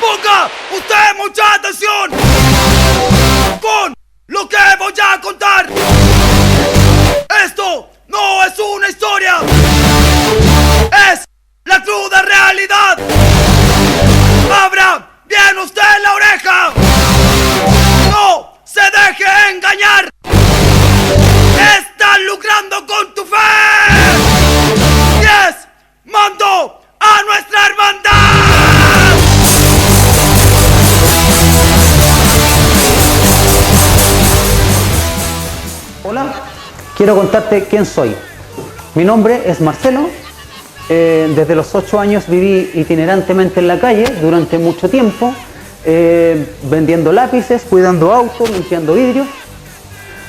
Ponga usted mucha atención con lo que voy a contar. Esto no es una historia, es la cruda realidad. Abra bien usted la oreja, no se deje engañar. Están lucrando con tu fe. Mando a nuestra hermandad. Hola, quiero contarte quién soy. Mi nombre es Marcelo. Desde los 8 años viví itinerantemente en la calle durante mucho tiempo, vendiendo lápices, cuidando autos, limpiando vidrios.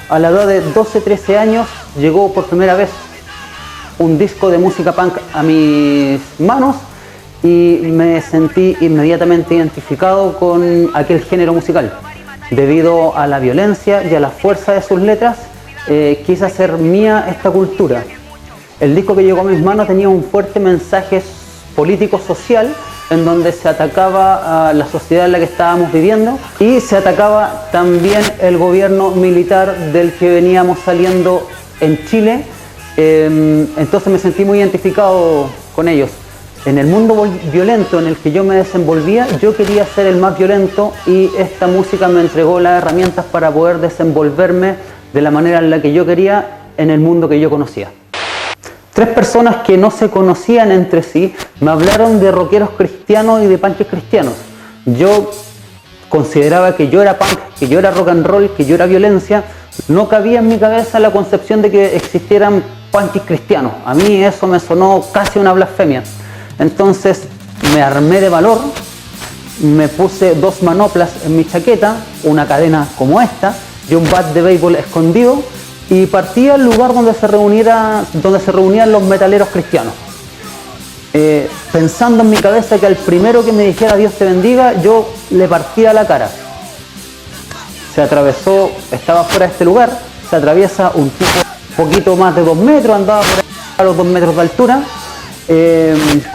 A la edad de 12-13 años llegó por primera vez un disco de música punk a mis manos y me sentí inmediatamente identificado con aquel género musical. Debido a la violencia y a la fuerza de sus letras, quise hacer mía esta cultura. El disco que llegó a mis manos tenía un fuerte mensaje político-social en donde se atacaba a la sociedad en la que estábamos viviendo y se atacaba también el gobierno militar del que veníamos saliendo en Chile. Entonces me sentí muy identificado con ellos. En el mundo violento en el que yo me desenvolvía, yo quería ser el más violento y esta música me entregó las herramientas para poder desenvolverme de la manera en la que yo quería en el mundo que yo conocía. 3 personas que no se conocían entre sí me hablaron de rockeros cristianos y de punkes cristianos. Yo consideraba que yo era punk, que yo era rock and roll, que yo era violencia. No cabía en mi cabeza la concepción de que existieran punkis cristianos. A mí eso me sonó casi una blasfemia. Entonces me armé de valor, me puse 2 manoplas en mi chaqueta, una cadena como esta y un bat de béisbol escondido y partí al lugar donde se reunían los metaleros cristianos. Pensando en mi cabeza que al primero que me dijera Dios te bendiga, yo le partía la cara. Se atravesó, estaba fuera de este lugar, se atraviesa un tipo poquito más de 2 metros, andaba por ahí a los 2 metros de altura,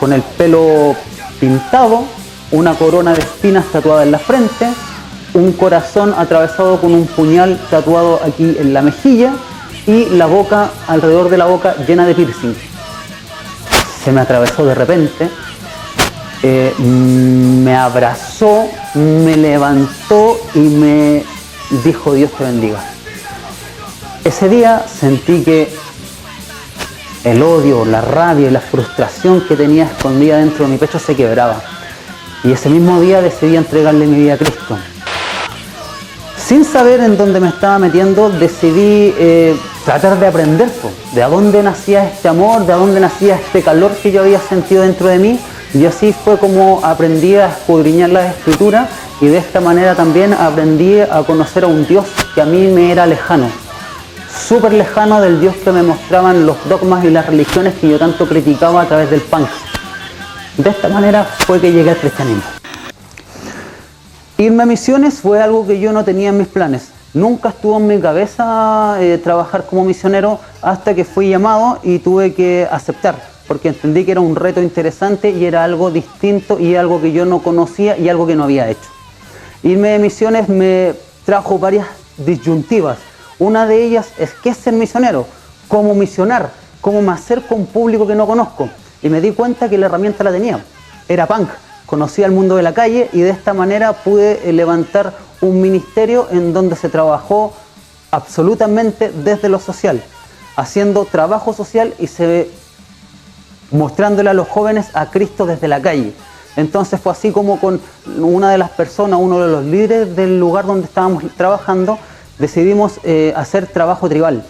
con el pelo pintado, una corona de espinas tatuada en la frente, un corazón atravesado con un puñal tatuado aquí en la mejilla y la boca, alrededor de la boca, llena de piercing. Se me atravesó de repente, me abrazó, me levantó y me dijo Dios te bendiga. Ese día sentí que el odio, la rabia y la frustración que tenía escondida dentro de mi pecho se quebraba. Y ese mismo día decidí entregarle mi vida a Cristo. Sin saber en dónde me estaba metiendo, decidí tratar de aprender de a dónde nacía este amor, de a dónde nacía este calor que yo había sentido dentro de mí. Y así fue como aprendí a escudriñar las escrituras y de esta manera también aprendí a conocer a un Dios que a mí me era lejano. Súper lejano del Dios que me mostraban los dogmas y las religiones que yo tanto criticaba a través del punk. De esta manera fue que llegué al cristianismo. Irme a misiones fue algo que yo no tenía en mis planes. Nunca estuvo en mi cabeza trabajar como misionero hasta que fui llamado y tuve que aceptar, porque entendí que era un reto interesante y era algo distinto y algo que yo no conocía y algo que no había hecho. Irme de misiones me trajo varias disyuntivas. Una de ellas es ¿qué es ser misionero? ¿Cómo misionar? ¿Cómo me acerco a un público que no conozco? Y me di cuenta que la herramienta la tenía. Era punk. Conocía el mundo de la calle y de esta manera pude levantar un ministerio en donde se trabajó absolutamente desde lo social, haciendo trabajo social y mostrándole a los jóvenes a Cristo desde la calle. Entonces fue así como con una de las personas, uno de los líderes del lugar donde estábamos trabajando, decidimos hacer trabajo tribal,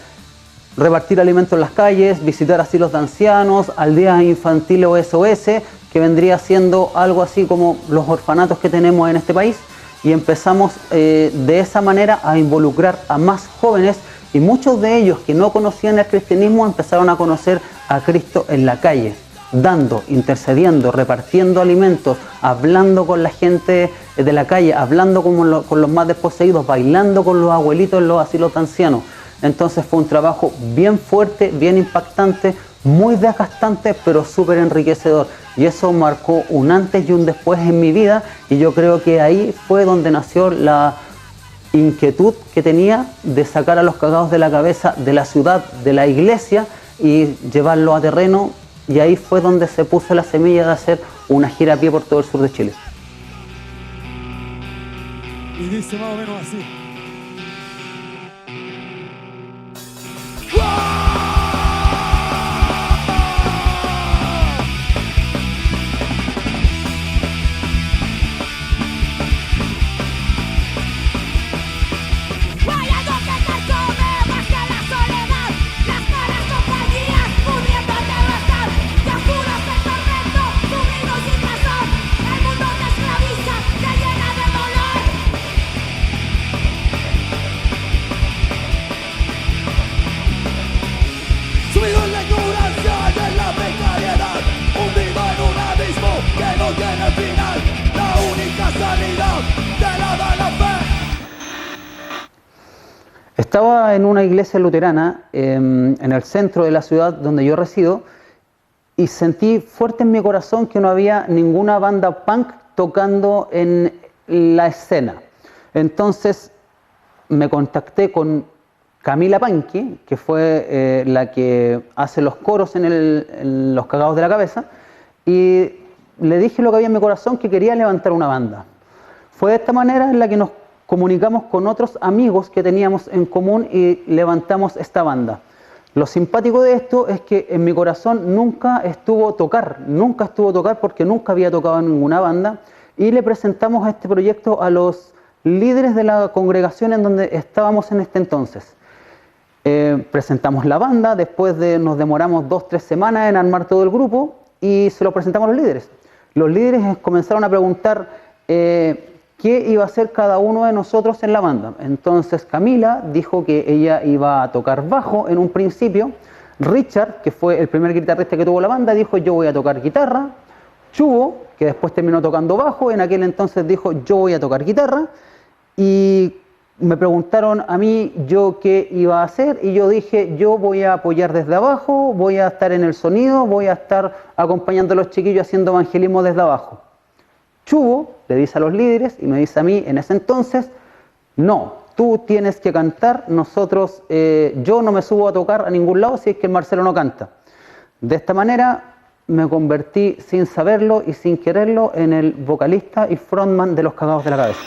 repartir alimentos en las calles, visitar asilos de ancianos, aldeas infantiles o SOS, que vendría siendo algo así como los orfanatos que tenemos en este país, y empezamos de esa manera a involucrar a más jóvenes y muchos de ellos que no conocían el cristianismo empezaron a conocer a Cristo en la calle, dando, intercediendo, repartiendo alimentos, hablando con la gente de la calle, hablando con los más desposeídos, bailando con los abuelitos en los asilos de ancianos. Entonces fue un trabajo bien fuerte, bien impactante, muy desgastante, pero súper enriquecedor. Y eso marcó un antes y un después en mi vida, y yo creo que ahí fue donde nació la inquietud que tenía de sacar a los cagados de la cabeza de la ciudad, de la iglesia, y llevarlo a terreno, y ahí fue donde se puso la semilla de hacer una gira a pie por todo el sur de Chile. Y dice más o menos así. Sumido en la ignorancia y en la precariedad, hundido en un abismo que no tiene final, la única salida te la da la fe. Estaba en una iglesia luterana en el centro de la ciudad donde yo resido, y sentí fuerte en mi corazón que no había ninguna banda punk tocando en la escena. Entonces me contacté con Camila Panqui, que fue la que hace los coros en Los Cagados de la Cabeza, y le dije lo que había en mi corazón, que quería levantar una banda. Fue de esta manera en la que nos comunicamos con otros amigos que teníamos en común y levantamos esta banda. Lo simpático de esto es que en mi corazón nunca estuvo tocar porque nunca había tocado en ninguna banda, y le presentamos este proyecto a los líderes de la congregación en donde estábamos en este entonces. Presentamos la banda, nos demoramos 2-3 semanas en armar todo el grupo y se lo presentamos a los líderes. Los líderes comenzaron a preguntar qué iba a hacer cada uno de nosotros en la banda. Entonces Camila dijo que ella iba a tocar bajo en un principio. Richard, que fue el primer guitarrista que tuvo la banda, dijo yo voy a tocar guitarra. Chubo, que después terminó tocando bajo, en aquel entonces dijo yo voy a tocar guitarra. Y me preguntaron a mí yo qué iba a hacer, y yo dije yo voy a apoyar desde abajo, voy a estar en el sonido, voy a estar acompañando a los chiquillos haciendo evangelismo desde abajo. Chubo le dice a los líderes y me dice a mí en ese entonces, no, tú tienes que cantar, yo no me subo a tocar a ningún lado si es que el Marcelo no canta. De esta manera me convertí sin saberlo y sin quererlo en el vocalista y frontman de Los Cagados de la Cabeza.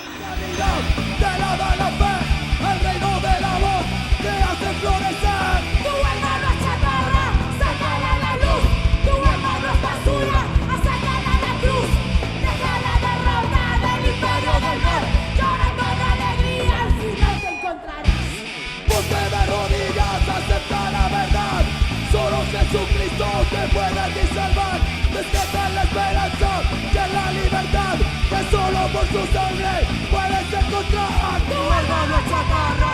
Jesucristo te puede aquí salvar, descansa en la esperanza y en la libertad, que solo por su sangre puedes encontrar tu hermano chatarra.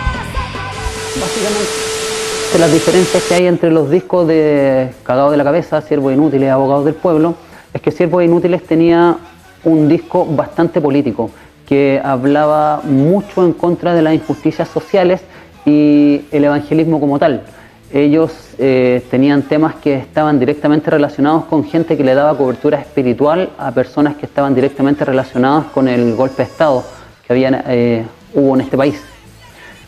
Básicamente, las diferencias que hay entre los discos de Cagados de la Cabeza, Siervos Inútiles y Abogados del Pueblo, es que Siervos Inútiles tenía un disco bastante político, que hablaba mucho en contra de las injusticias sociales y el evangelismo como tal. Ellos tenían temas que estaban directamente relacionados con gente que le daba cobertura espiritual a personas que estaban directamente relacionadas con el golpe de Estado que hubo en este país.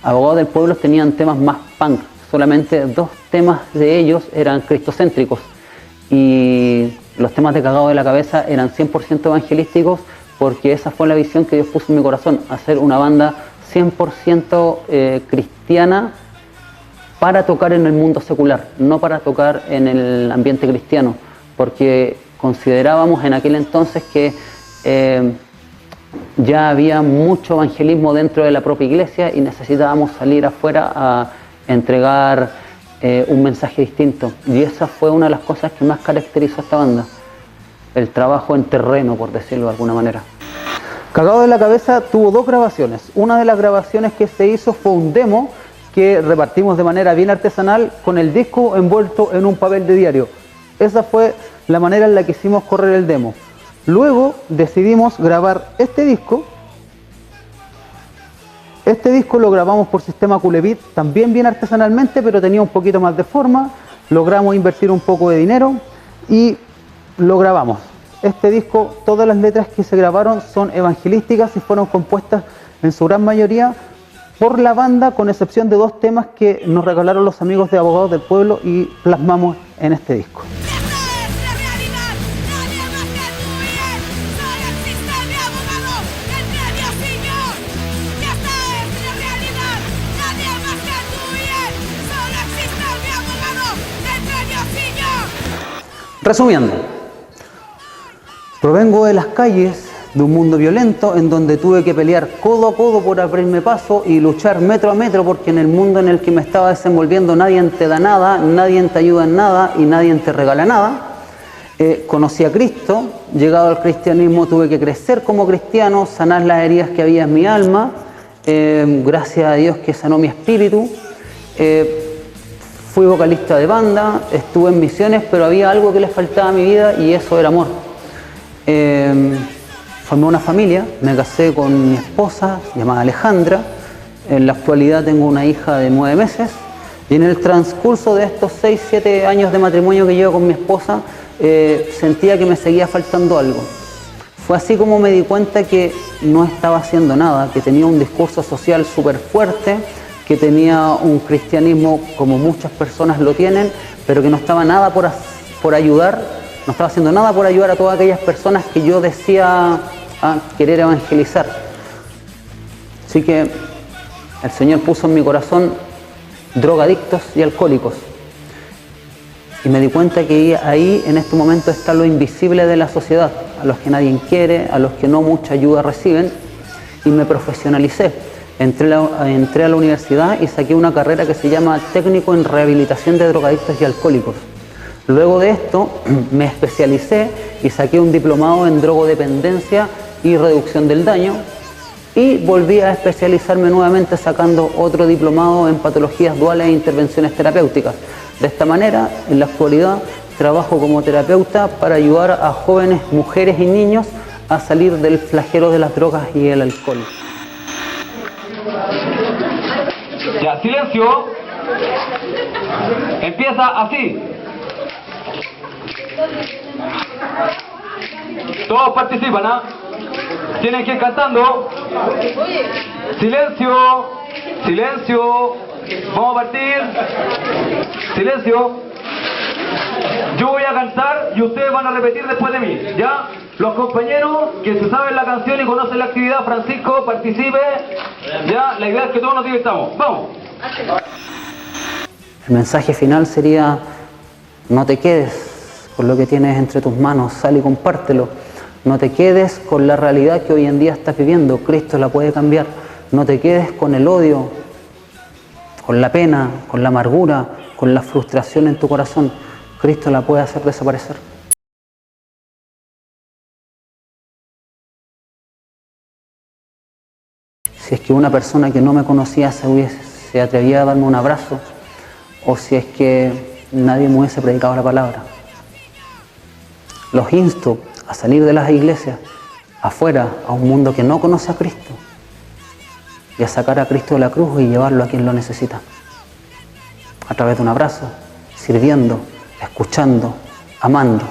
Abogados del Pueblo tenían temas más punk, solamente 2 temas de ellos eran cristocéntricos, y los temas de Cagados de la Cabeza eran 100% evangelísticos, porque esa fue la visión que Dios puso en mi corazón, hacer una banda 100% cristiana, para tocar en el mundo secular, no para tocar en el ambiente cristiano, porque considerábamos en aquel entonces que ya había mucho evangelismo dentro de la propia iglesia y necesitábamos salir afuera a entregar un mensaje distinto. Y esa fue una de las cosas que más caracterizó a esta banda, el trabajo en terreno, por decirlo de alguna manera. Cagado de la Cabeza tuvo 2 grabaciones. Una de las grabaciones que se hizo fue un demo que repartimos de manera bien artesanal con el disco envuelto en un papel de diario. Esa fue la manera en la que hicimos correr el demo. Luego decidimos grabar este disco. Este disco lo grabamos por sistema Culebit, también bien artesanalmente, pero tenía un poquito más de forma. logramos invertir un poco de dinero y lo grabamos. Este disco, todas las letras que se grabaron son evangelísticas y fueron compuestas en su gran mayoría por la banda, con excepción de 2 temas que nos regalaron los amigos de Abogados del Pueblo y plasmamos en este disco. Resumiendo, provengo de las calles de un mundo violento en donde tuve que pelear codo a codo por abrirme paso y luchar metro a metro, porque en el mundo en el que me estaba desenvolviendo nadie te da nada, nadie te ayuda en nada y nadie te regala nada. Conocí a Cristo, llegado al cristianismo tuve que crecer como cristiano, sanar las heridas que había en mi alma, gracias a Dios que sanó mi espíritu. Fui vocalista de banda, estuve en misiones, pero había algo que le faltaba a mi vida y eso era amor. Formé una familia, me casé con mi esposa, llamada Alejandra. En la actualidad tengo una hija de 9 meses. Y en el transcurso de estos 6-7 años de matrimonio que llevo con mi esposa, sentía que me seguía faltando algo. Fue así como me di cuenta que no estaba haciendo nada, que tenía un discurso social súper fuerte, que tenía un cristianismo como muchas personas lo tienen, pero que no estaba nada por ayudar, no estaba haciendo nada por ayudar a todas aquellas personas que yo decía querer evangelizar. Así que el Señor puso en mi corazón drogadictos y alcohólicos. Y me di cuenta que ahí en este momento está lo invisible de la sociedad, a los que nadie quiere, a los que no mucha ayuda reciben, y me profesionalicé. Entré a la universidad y saqué una carrera que se llama Técnico en Rehabilitación de Drogadictos y Alcohólicos. Luego de esto me especialicé y saqué un diplomado en drogodependencia y reducción del daño y volví a especializarme nuevamente sacando otro diplomado en patologías duales e intervenciones terapéuticas. De esta manera, en la actualidad, trabajo como terapeuta para ayudar a jóvenes, mujeres y niños a salir del flagelo de las drogas y el alcohol. Ya, silencio. Empieza así. Todos participan, ¿ah? Tienen que ir cantando. Silencio. Silencio. Vamos a partir. Silencio. Yo voy a cantar y ustedes van a repetir después de mí, ¿ya? Los compañeros que se saben la canción y conocen la actividad, Francisco, participe. Ya, la idea es que todos nos divirtamos. ¡Vamos! El mensaje final sería: no te quedes con lo que tienes entre tus manos, sal y compártelo. No te quedes con la realidad que hoy en día estás viviendo, Cristo la puede cambiar. No te quedes con el odio, con la pena, con la amargura, con la frustración en tu corazón. Cristo la puede hacer desaparecer. Si es que una persona que no me conocía se atrevía a darme un abrazo, o si es que nadie me hubiese predicado la palabra. Los insto a salir de las iglesias afuera a un mundo que no conoce a Cristo y a sacar a Cristo de la cruz y llevarlo a quien lo necesita. A través de un abrazo, sirviendo, escuchando, amando.